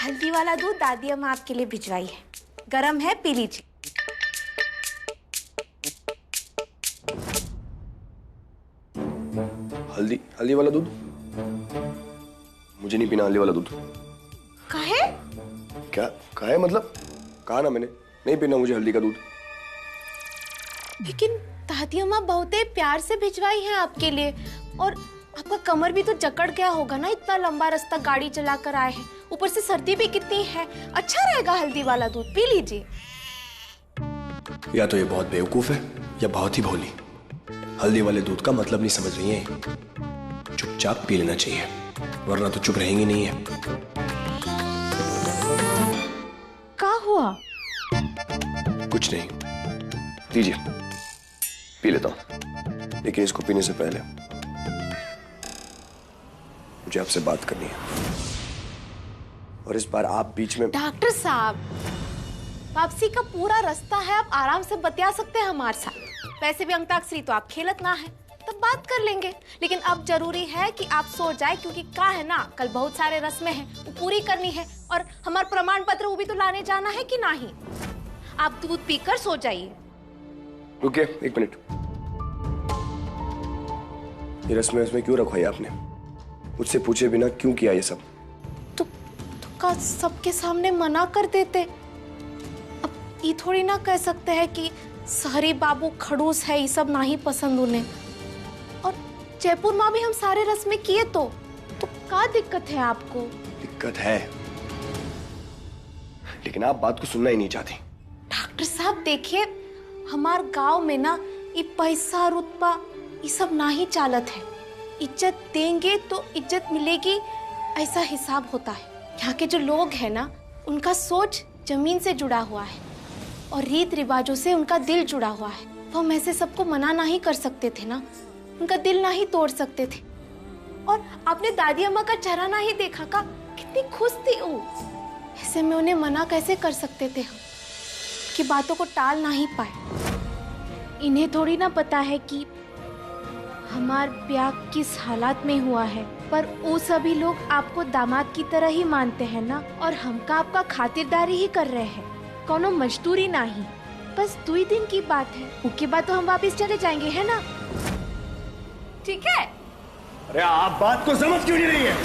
हल्दी वाला दूध दादी अम्मा आपके लिए भिजवाई है, गरम है, पी लीजिए। हल्दी वाला दूध? मुझे नहीं पीना हल्दी वाला दूध। काहे? क्या काहे मतलब? कहा ना मैंने, नहीं पीना मुझे हल्दी का दूध। लेकिन दादी अम्मा बहुत ही प्यार से भिजवाई है आपके लिए, और आपका कमर भी तो जकड़ गया होगा ना, इतना लंबा रास्ता गाड़ी चला कर आए हैं, ऊपर से सर्दी भी कितनी है। अच्छा रहेगा हल्दी वाला दूध, पी लीजिए। या तो ये बहुत बेवकूफ है या बहुत ही भोली। हल्दी वाले दूध का मतलब नहीं समझ रही है। चुपचाप पी लेना चाहिए, वरना तो चुप रहेंगी नहीं है। क्या हुआ? कुछ नहीं, लीजिए पी लेता हूं, लेकिन इसको पीने से पहले मुझे आपसे बात करनी है, और इस बार आप बीच में। डॉक्टर साहब, वापसी का पूरा रास्ता है, आप आराम से बतिया सकते हैं हमारे साथ। वैसे भी अंताक्षरी तो आप खेलत ना है, तब बात कर लेंगे, लेकिन अब जरूरी है कि आप सो जाए, क्योंकि क्या है ना, कल बहुत सारे रस्में हैं, वो पूरी करनी है, और हमारा प्रमाण पत्र वो भी तो लाने जाना है कि नहीं। आप दूध पीकर सो जाइए। रुकिए एक मिनट, ये रस्में क्यों रखवाई आपने? मुझसे पूछे बिना क्यों किया ये सब? तो का सबके सामने मना कर देते। अब ये थोड़ी ना कह सकते हैं कि शहरी बाबू खड़ूस है, ये सब नहीं पसंद उन्हें। और जयपुर में भी हम सारे रस्में किए, तो क्या दिक्कत है आपको? दिक्कत है, लेकिन आप बात को सुनना ही नहीं चाहती। डॉक्टर साहब देखिए, हमार गांव में ना ये पैसा रुतबा ये सब नहीं चालत है। इज्जत देंगे तो इज्जत मिलेगी, ऐसा हिसाब होता है। यहाँ के जो लोग हैं ना, उनका सोच जमीन से जुड़ा हुआ है, और रीत रिवाजों से उनका दिल जुड़ा हुआ है। वो हम ऐसे सबको मना नहीं कर सकते थे ना, उनका दिल नहीं तोड़ सकते थे। और आपने दादी अम्मा का चेहरा नहीं देखा का, कितनी खुश थी वो। ऐसे में उन्हें मना कैसे कर सकते थे हम, कि बातों को टाल नहीं पाए। इन्हें थोड़ी ना पता है कि हमार ब्याह किस हालात में हुआ है, पर वो सभी लोग आपको दामाद की तरह ही मानते हैं ना, और हमका आपका खातिरदारी ही कर रहे हैं, कोनो मजदूरी नहीं। बस 2 दिन की बात है, उसके बाद तो हम वापस चले जाएंगे, है ना? ठीक है? अरे आप बात को समझ क्यों नहीं रही है?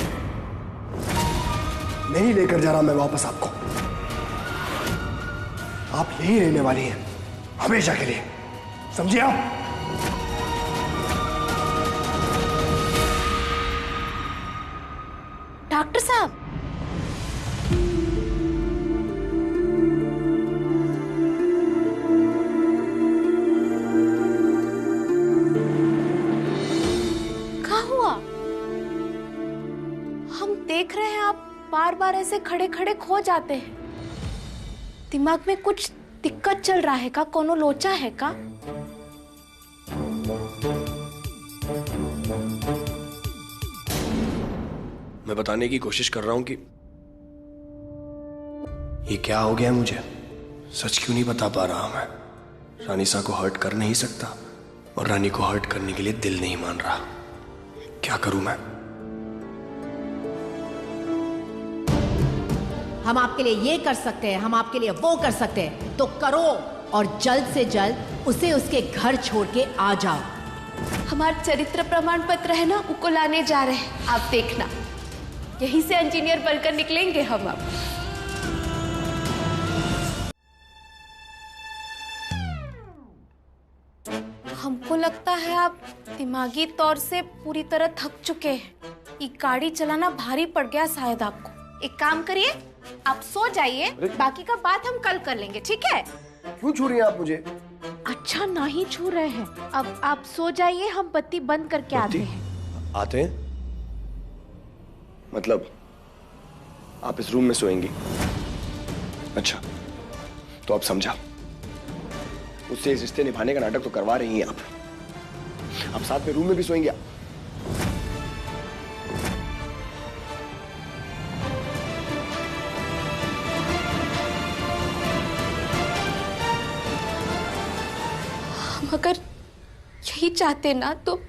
नहीं लेकर जा रहा मैं वापस आपको, आप यही रहने वाली हैं हमेशा के लिए, समझिए आप? डॉक्टर साहब, क्या हुआ? हम देख रहे हैं आप बार बार ऐसे खड़े खड़े खो जाते हैं। दिमाग में कुछ दिक्कत चल रहा है का? कोनो लोचा है का? मैं बताने की कोशिश कर रहा हूं कि ये क्या हो गया मुझे। सच क्यों नहीं बता पा रहा मैं? रानीसा को हर्ट कर नहीं सकता, और रानी को हर्ट करने के लिए दिल नहीं मान रहा। क्या करूं मैं? हम आपके लिए ये कर सकते हैं, हम आपके लिए वो कर सकते हैं, तो करो, और जल्द से जल्द उसे उसके घर छोड़ के आ जाओ। हमारा चरित्र प्रमाण पत्र है ना, उसको लाने जा रहे हैं, आप देखना, यहीं से इंजीनियर बनकर निकलेंगे हम अब। हमको लगता है आप दिमागी तौर से पूरी तरह थक चुके हैं। ये गाड़ी चलाना भारी पड़ गया शायद आपको। एक काम करिए, आप सो जाइए, बाकी का बात हम कल कर लेंगे, ठीक है? क्यों छू रही हैं आप मुझे? अच्छा नहीं छू रहे हैं, अब आप सो जाइए, हम बत्ती बंद करके आते हैं। आते हैं? मतलब आप इस रूम में सोएंगी? अच्छा, तो आप समझा, उससे इस रिश्ते निभाने का नाटक तो करवा रही हैं आप साथ में रूम में भी सोएंगे? हम अगर यही चाहते ना, तो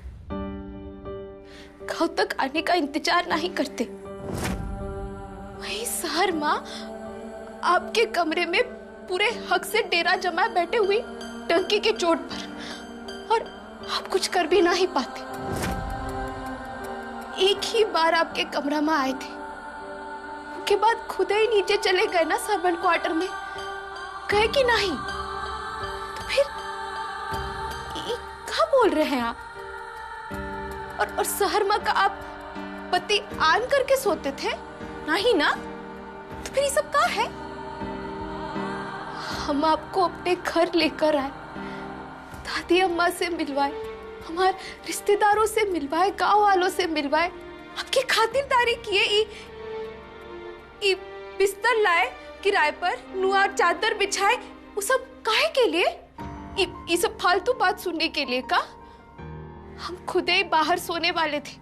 गांव तक आने का इंतजार नहीं करते, वहीं सहर माँ आपके कमरे में पूरे हक से डेरा जमाए बैठे हुई टंकी के चोट पर, और आप कुछ कर भी नहीं पाते। एक ही बार आपके कमरा में आए थे, उसके बाद खुद ही नीचे चले गए ना सर्वेंट क्वार्टर में, गए कि नहीं? तो फिर ये क्या बोल रहे हैं आप? और सहर माँ का आप पति आन करके सोते थे नहीं ना? तो फिर ये सब क्या है? हम आपको अपने घर लेकर आए, दादी अम्मा से मिलवाए, हमारे रिश्तेदारों से मिलवाए, गांव वालों से मिलवाए, आपकी खातिरदारी किए, बिस्तर लाए किराए पर, नुआ चादर बिछाए, वो सब काहे के लिए? ये सब फालतू बात सुनने के लिए का? हम खुद ही बाहर सोने वाले थे,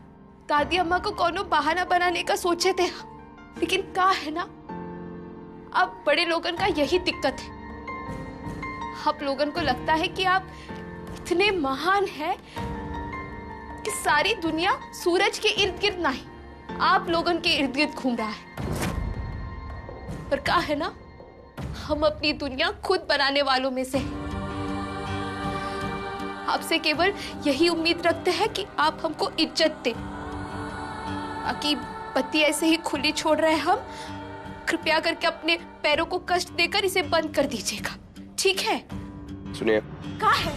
दादी अम्मा को कोनो बहाना बनाने का सोचे थे, लेकिन क्या है ना, अब बड़े लोगन का यही दिक्कत है। आप लोगन को लगता है कि आप इतने महान हैं कि सारी दुनिया सूरज के इर्द गिर्द नहीं, आप लोगन के इर्द गिर्द घूम रहा है। पर क्या है ना, हम अपनी दुनिया खुद बनाने वालों में से हैं। आपसे केवल यही उम्मीद रखते हैं कि आप हमको इज्जत दें। बाकी पति ऐसे ही खुली छोड़ रहे हैं हम, कृपया करके अपने पैरों को कष्ट देकर इसे बंद कर दीजिएगा, ठीक है? सुनिए, क्या है?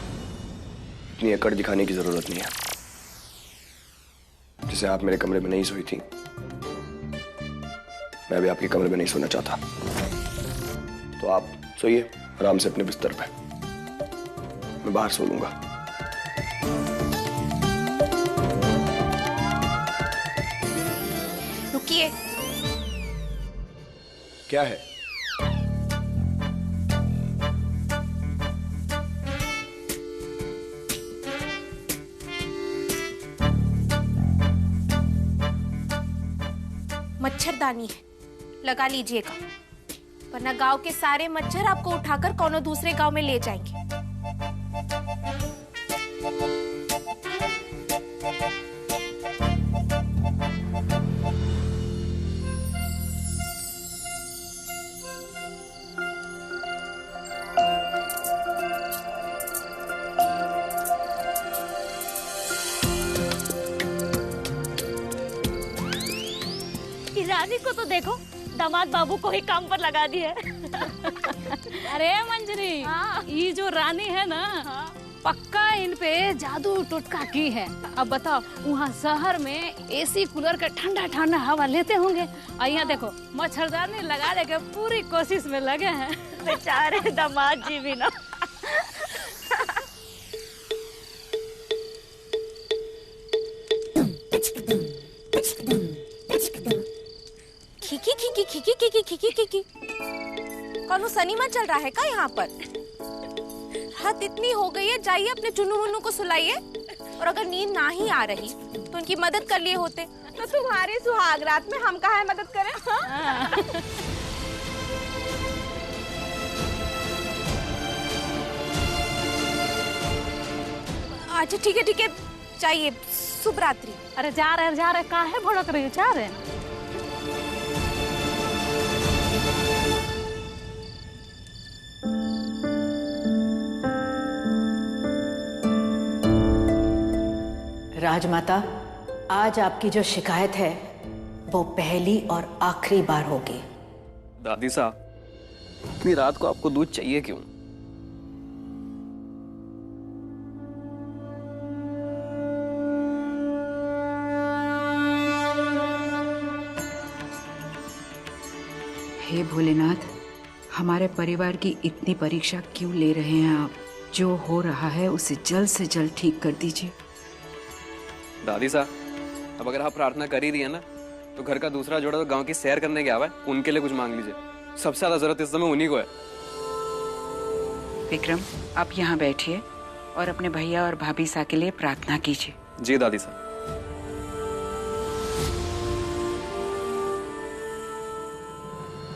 इतनी अकड़ दिखाने की जरूरत नहीं है। जैसे आप मेरे कमरे में नहीं सोई थी, मैं भी आपके कमरे में नहीं सोना चाहता। तो आप सोइए आराम से अपने बिस्तर पे, मैं बाहर सो लूंगा। रुकिए। क्या है? मच्छरदानी है, लगा लीजिएगा, वरना गांव के सारे मच्छर आपको उठाकर कोनो दूसरे गांव में ले जाएंगे। रानी को तो देखो, दामाद बाबू को ही काम पर लगा दी है। अरे मंजरी, ये जो रानी है ना, पक्का इन पे जादू टोटका की है। अब बताओ, वहाँ शहर में एसी कूलर का ठंडा ठंडा हवा लेते होंगे, और यहाँ देखो मच्छरदानी लगाने के पूरी कोशिश में लगे हैं। बेचारे दामाद जी भी ना। खिकी खिकी खिकी खिकी खिकी खिकी, कौन सनीमा चल रहा है का यहाँ पर? रात इतनी हो गई है, जाइए अपने चुन्नू मुन्नू को सुलाइए, और अगर नींद ना ही आ रही तो उनकी मदद कर लिए होते। तो तुम्हारी सुहाग रात में हम काहे मदद करें? अच्छा ठीक है, चाहिए। शुभ रात्रि। अरे जा रहे काहे भड़क रही है? जा रहे राजमाता, आज आपकी जो शिकायत है वो पहली और आखिरी बार होगी। दादी साहब, इतनी रात को आपको दूध चाहिए क्यों? हे भोलेनाथ, हमारे परिवार की इतनी परीक्षा क्यों ले रहे हैं आप? जो हो रहा है उसे जल्द से जल्द ठीक कर दीजिए। दादी साहब, अब अगर आप प्रार्थना कर ही रही है ना, तो घर का दूसरा जोड़ा तो गांव की सैर करने गया हुआ है, उनके लिए कुछ मांग लीजिए। सबसे ज्यादा जरूरत इस समय उन्हीं को है। विक्रम, आप यहाँ बैठिए और अपने भैया और भाभी सा के लिए प्रार्थना कीजिए। जी दादी साहब।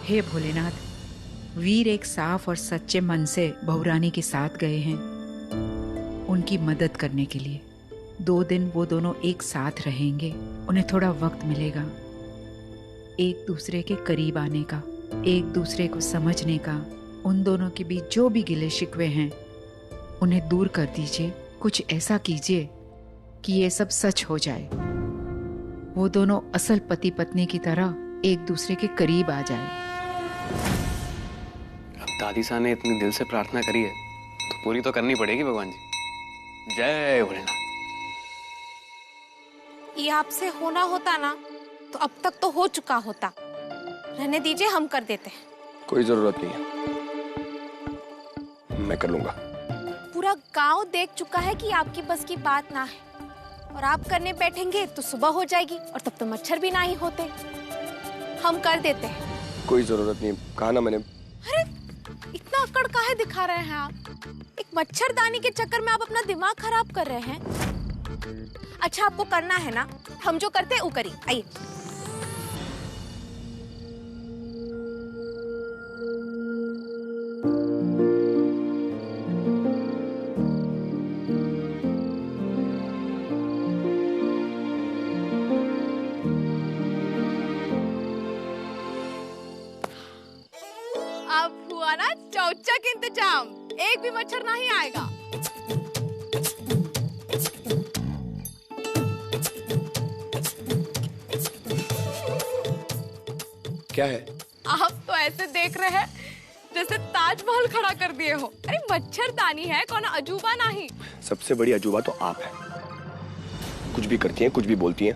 हे भोलेनाथ, वीर एक साफ और सच्चे मन से बहुरानी के साथ गए हैं उनकी मदद करने के लिए। 2 दिन वो दोनों एक साथ रहेंगे, उन्हें थोड़ा वक्त मिलेगा। एक दूसरे के करीब आने का, एक दूसरे को समझने का। उन दोनों के बीच जो भी गिले शिकवे हैं उन्हें दूर कर दीजिए। कुछ ऐसा कीजिए कि ये सब सच हो जाए, वो दोनों असल पति पत्नी की तरह एक दूसरे के करीब आ जाए। अब दादी सा ने इतनी दिल से प्रार्थना करी है तो पूरी तो करनी पड़ेगी भगवान जी। जय भोलेनाथ। ये आपसे होना होता ना तो अब तक तो हो चुका होता। रहने दीजिए, हम कर देते हैं। कोई जरूरत नहीं है, मैं कर लूंगा। पूरा गांव देख चुका है कि आपकी बस की बात ना है, और आप करने बैठेंगे तो सुबह हो जाएगी और तब तो मच्छर भी ना ही होते। हम कर देते हैं। कोई जरूरत नहीं, कहा ना मैंने। अरे इतना अकड़ काहे दिखा रहे हैं आप? एक मच्छरदानी के चक्कर में आप अपना दिमाग खराब कर रहे हैं। अच्छा, आपको करना है ना, हम जो करते हैं वो करिए। आइए। अब हुआ ना चौचक इंतजाम, एक भी मच्छर नहीं आएगा। क्या है? आप तो ऐसे देख रहे हैं जैसे ताजमहल खड़ा कर दिए हो। अरे मच्छरदानी है, कौन अजूबा नहीं। सबसे बड़ी अजूबा तो आप है। कुछ भी करती हैं, कुछ भी बोलती हैं।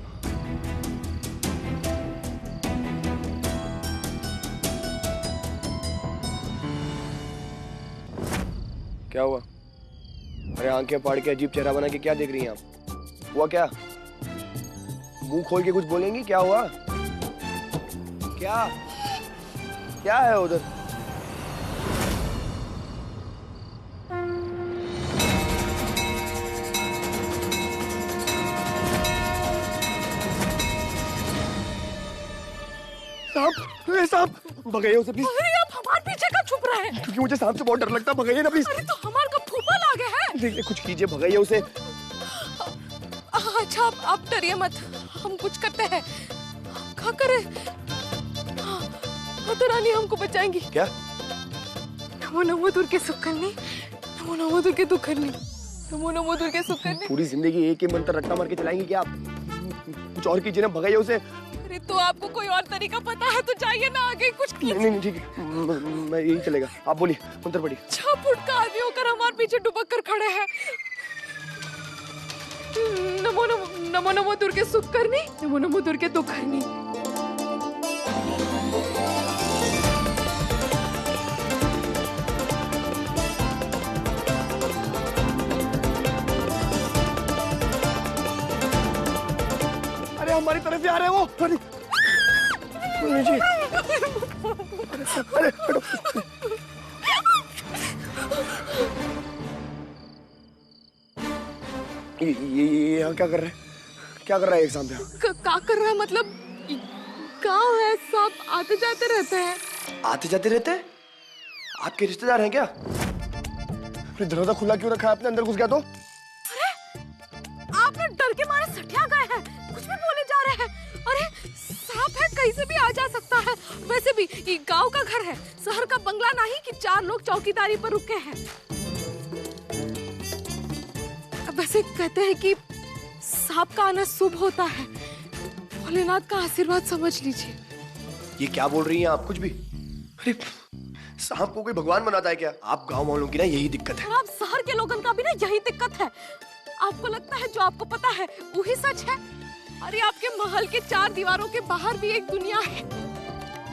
क्या हुआ? अरे आंखें फाड़ के अजीब चेहरा बना के क्या देख रही हैं आप? हुआ क्या? मुंह खोल के कुछ बोलेंगी? क्या हुआ? क्या है उधर? सांप भगाइए उसे प्लीज। अरे आप हमारे पीछे कब छुप रहे हैं? क्योंकि मुझे सांप से बहुत डर लगता है, भगाइए ना प्लीज। अरे तो हमारे का फूफा लागे है। देखिए कुछ कीजिए, भगाइए उसे। अच्छा आप डरिए मत, हम कुछ करते हैं। क्या करे? माता रानी हमको बचाएंगी। क्या? नमो नमो दुर्गे सुकन्नी, नमो नमो दुर्गे दुखन्नी, नमो नमो दुर्गे सुकन्नी। पूरी जिंदगी एक ही मंत्र रट्टा मार के चलाएंगी क्या आप? कुछ और कीजिए ना, भगाइए उसे। अरे तो आपको कोई और तरीका पता है तो जाइए ना आगे, कुछ नहीं ठीक है, मैं यही चलेगा। आप बोलिए, मंत्र पढ़िए। 6 फुट का आदमी होकर हमारे पीछे डुबक कर खड़े हैं। नमो नमो नमो नमो दुर्गे सुकन्नी, नमो नमो दुर्गे दुखन्नी। हमारी तरफ से आ रहे हैं वो। अरे हटो। ये यहाँ क्या कर रहे हैं? क्या कर रहा है एक सांप यहाँ? क्या कर रहा है मतलब? गाँव है, सांप आते जाते रहते हैं। आते जाते रहते हैं? आपके रिश्तेदार हैं क्या? दरवाजा खुला क्यों रखा है आपने? अंदर घुस गया तो? अरे आप ना डर के मारे सटिया गए हैं, कुछ भी बोले जा रहे हैं। अरे सांप है, कहीं से भी आ जा सकता है। वैसे भी ये गांव का घर है, शहर का बंगला नहीं कि 4 लोग चौकीदारी पर रुके हैं। वैसे कहते हैं कि सांप का आना शुभ होता है। भोलेनाथ का आशीर्वाद समझ लीजिए। ये क्या बोल रही हैं आप? कुछ भी? अरे सांप को कोई भगवान बनाता है क्या? आप गांव वालों की ना यही दिक्कत है। और आप शहर के लोगों का भी ना यही दिक्कत है। आपको लगता है जो आपको पता है वही सच है। अरे आपके महल के 4 दीवारों के बाहर भी एक दुनिया है।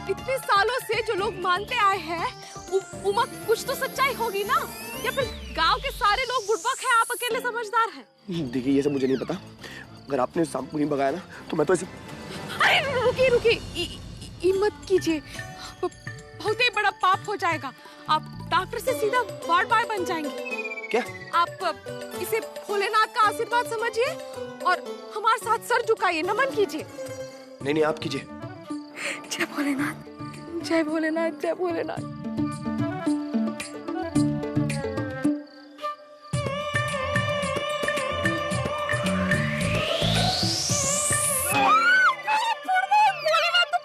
इतने सालों से जो लोग मानते आए हैं उमा कुछ तो सच्चाई होगी ना? या फिर गांव के सारे लोग बुड़बक हैं, आप अकेले समझदार हैं? देखिए ये सब मुझे नहीं पता। अगर आपने सांप को नहीं भगाया ना तो मैं तो ऐसे। अरे रुकिए, मत कीजिए, बहुत ही बड़ा पाप हो जाएगा। आप डॉक्टर से सीधा वार्ड बॉय बन जाएंगे। क्या? आप इसे भोलेनाथ का आशीर्वाद समझिए और हमारे साथ सर झुकाइए, नमन कीजिए। नहीं आप कीजिए। जय भोलेनाथ, जय भोलेनाथ, जय भोलेनाथ। भोलेनाथ तो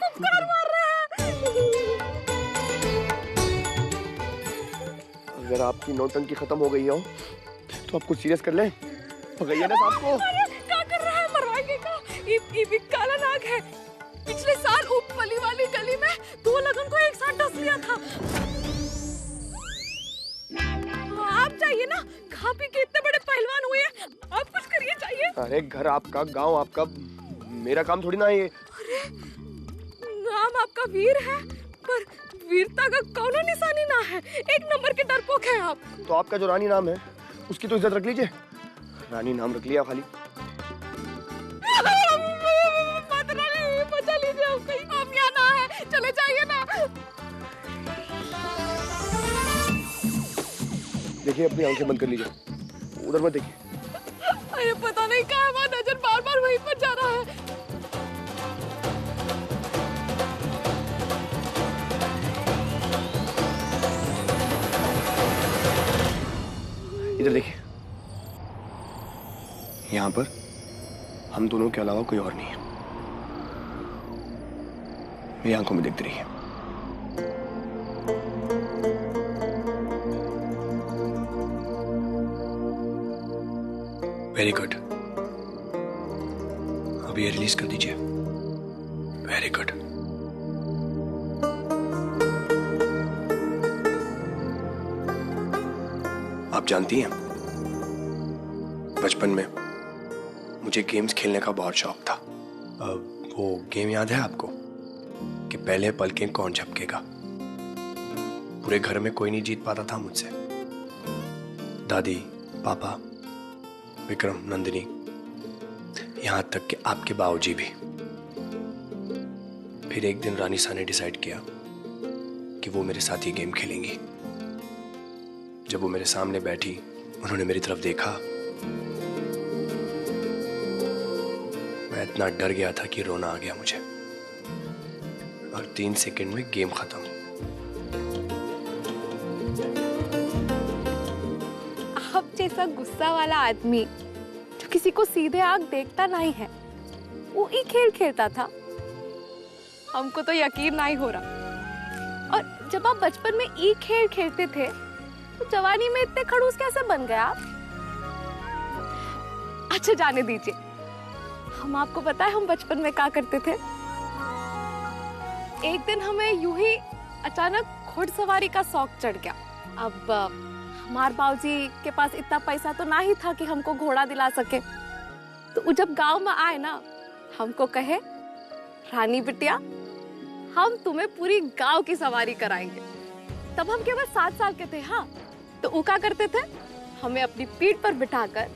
अगर आपकी नौटंकी खत्म हो गई हो तो आप कुछ सीरियस कर लें। पकड़िए ना सांप को। क्या कर रहा है? मरवाएंगे का? ये काला नाग है। पिछले साल ऊपली वाली गली में 2 लगन को एक साथ डस लिया था। आप जाइए ना, खा पी के इतने बड़े पहलवान हुए हैं, आप कुछ करिए। चाहिए। अरे घर आपका, गांव आपका, मेरा काम थोड़ी ना है ये। अरे नाम आपका वीर है, पर वीरता का कौनो निशानी ना है। एक नंबर के डरपोक है आप। तो आपका जो रानी नाम है उसकी तो इज्जत रख लीजिए। रानी नाम रख लिया खाली। बचा लीजिए, हम यहाँ ना है, चले जाइए ना। देखिए अपनी आंखें बंद कर लीजिए, उधर मत देखिए। अरे पता नहीं कहाँ है, नजर बार बार वहीं पर जा रहा है। इधर देखिए, यहाँ पर हम दोनों के अलावा कोई और नहीं है। मेरी आंखों में देखते रहिए। वेरी गुड, अब ये रिलीज कर दीजिए। Very good. आप जानती हैं, बचपन में मुझे गेम्स खेलने का बहुत शौक था। वो गेम याद है आपको कि पहले पलकें कौन झपकेगा? पूरे घर में कोई नहीं जीत पाता था मुझसे। दादी, पापा, विक्रम, नंदिनी, यहां तक कि आपके बाबूजी भी। फिर एक दिन रानी सा ने डिसाइड किया कि वो मेरे साथ ही गेम खेलेंगी। जब वो मेरे सामने बैठी, उन्होंने मेरी तरफ देखा, मैं इतना डर गया था कि रोना आ गया मुझे। और 3 सेकंड में गेम खत्म। आप जैसा गुस्सा वाला आदमी जो किसी को सीधे आंख देखता नहीं है, वो ही खेल खेलता था। हमको तो यकीन नहीं हो रहा। और जब आप बचपन में ई खेल खेलते थे तो जवानी में इतने खड़ूस कैसे बन गए आप? अच्छा जाने दीजिए, हम आपको पता है हम बचपन में क्या करते थे? एक दिन हमें यूं ही अचानक घुड़सवारी का शौक चढ़ गया। अब हमारे बाबूजी के पास इतना पैसा तो ना ही था कि हमको घोड़ा दिला सके। तो वो जब गांव में आए ना, हमको कहे, रानी बिटिया, हम तुम्हें पूरी गांव की सवारी कराएंगे। तब हम केवल 7 साल के थे। हाँ, तो वो क्या करते थे, हमें अपनी पीठ पर बिठाकर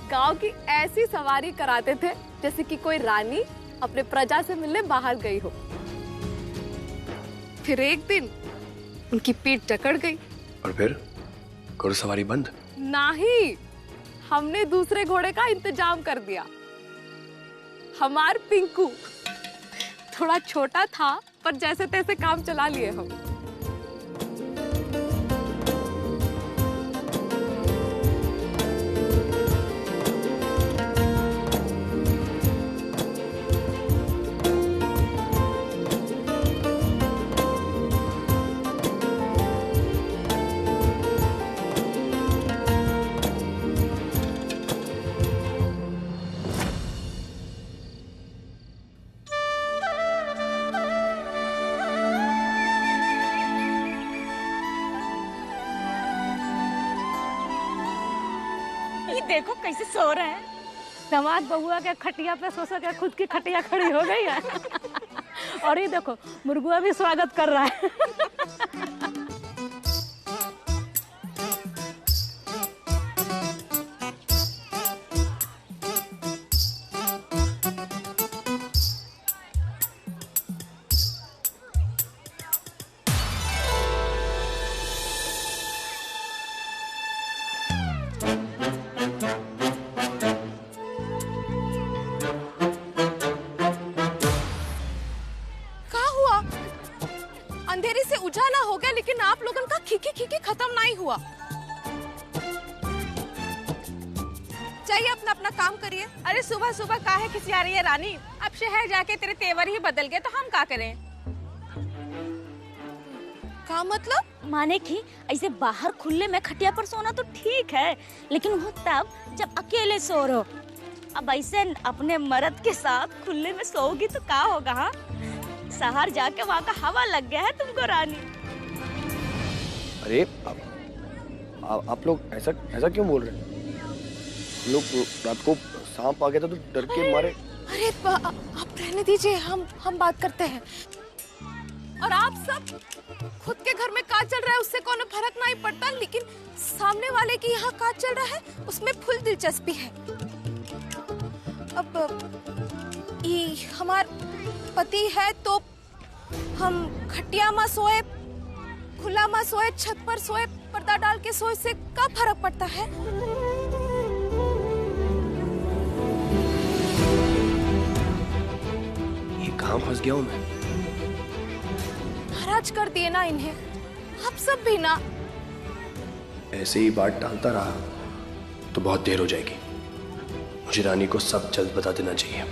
गांव की ऐसी सवारी कराते थे जैसे कि कोई रानी अपने प्रजा से मिलने बाहर गई हो। फिर एक दिन उनकी पीठ जकड़ गई और फिर घुड़सवारी बंद? नहीं, हमने दूसरे घोड़े का इंतजाम कर दिया। हमार पिंकू थोड़ा छोटा था, पर जैसे तैसे काम चला लिए हम। देखो कैसे सो रहे हैं। दामाद बहुआ के खटिया पे सो के खुद की खटिया खड़ी हो गई है। और ये देखो मुर्गुआ भी स्वागत कर रहा है। अंधेरे से उजाला हो गया, लेकिन आप लोगों का खिकी खिकी खत्म नहीं हुआ। चाहिए अपना अपना काम करिए। अरे सुबह सुबह काहे खिसिया रही है रानी? अब शहर जाके तेरे तेवर ही बदल गए तो हम क्या करें? का मतलब? माने कि ऐसे बाहर खुले में खटिया पर सोना तो ठीक है, लेकिन वो तब जब अकेले सो रहो। अब ऐसे अपने मर्द के साथ खुले में सोओगी तो क्या होगा? हाँ, शहर जाके वहाँ का हवा लग गया है तुमको रानी। अरे आप लोग ऐसा क्यों बोल रहे हैं? लोग रात को सांप आ गया था तो डर के मारे। अरे आप रहने दीजिए, हम बात करते हैं। और आप सब खुद के घर में क्या चल रहा है उससे कोनो फर्क नहीं पड़ता, लेकिन सामने वाले के यहाँ क्या चल रहा है उसमें फुल दिलचस्पी है। अब ये हमार पति है तो हम खटिया में सोए, खुला में सोए, छत पर सोए, पर्दा डाल के सोए से क्या फर्क पड़ता है? ये कहाँ फंस गया हूँ मैं? नाराज कर दिए ना इन्हें, आप सब भी ना। ऐसे ही बात टालता रहा तो बहुत देर हो जाएगी। मुझे रानी को सब जल्द बता देना चाहिए।